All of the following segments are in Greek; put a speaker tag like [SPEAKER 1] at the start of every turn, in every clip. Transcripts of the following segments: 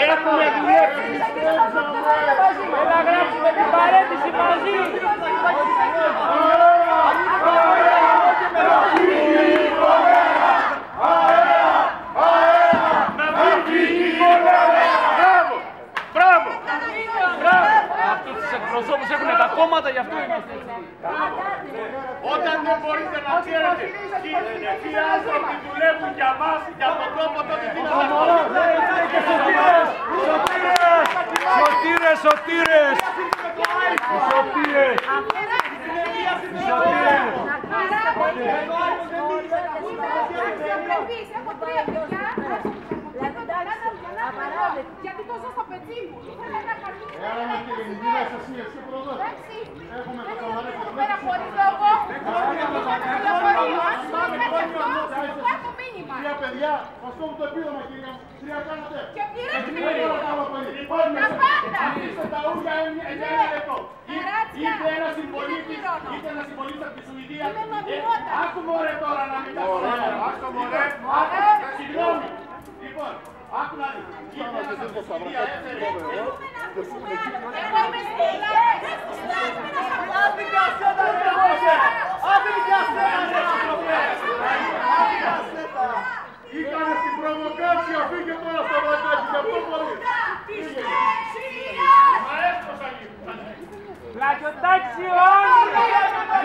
[SPEAKER 1] Έχουμε δουλέψει. Έλα γράψουμε την παρέτηση μαζί. Μπράβο! Αυτούς τους εκπροσώπους έχουν τα κόμματα, γι' αυτό είμαστε έτσι. Όταν δεν μπορείτε να ξέρετε ποιοι άνθρωποι δουλεύουν για μας, για τον τόπο, τότε τι να κάνουμε.
[SPEAKER 2] Σωτήρες! Σωτήρες!
[SPEAKER 3] Γιατί το ζω στο πετσί μου. Πέρα χωρίς λόγο.
[SPEAKER 4] Κυρία παιδιά, μας κόβουν το επίδομα κυρία μου. Κυρία κάνατε.
[SPEAKER 3] Και πήρε
[SPEAKER 4] τα πάντα. Αφήστε τα ούλια ένα λεπτό. Είτε ένας συμπολίτης, είτε ένας συμπολίτης από τη Σουηδία. Άκου μωρέ τώρα να μην τα ξέρω. Άκου μωρέ. Συγγνώμη. Λοιπόν, άκου να δεις. Είτε ένας από τη Σουηδία έφερε.
[SPEAKER 3] Εγώ είμαι στην
[SPEAKER 4] Ήτανε στην προβοκάτσια, φύγε τώρα στο βαγάκι, γι' αυτό μπορεί. Μα έσπωσα λίγο.
[SPEAKER 1] Πλακιωτάξι όλοι!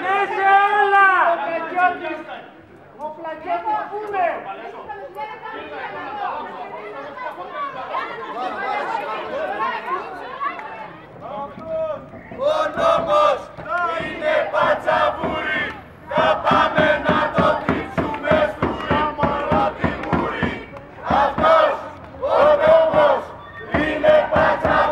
[SPEAKER 1] Ναι σε όλα! Ο Πλακιώτης πού είναι?
[SPEAKER 2] Ο νόμος είναι πατσαβούρι, θα πάμε να το τύψουμε στουρί, μωρό τη μούρη. Αυτός ο νόμος είναι πατσαβούρι.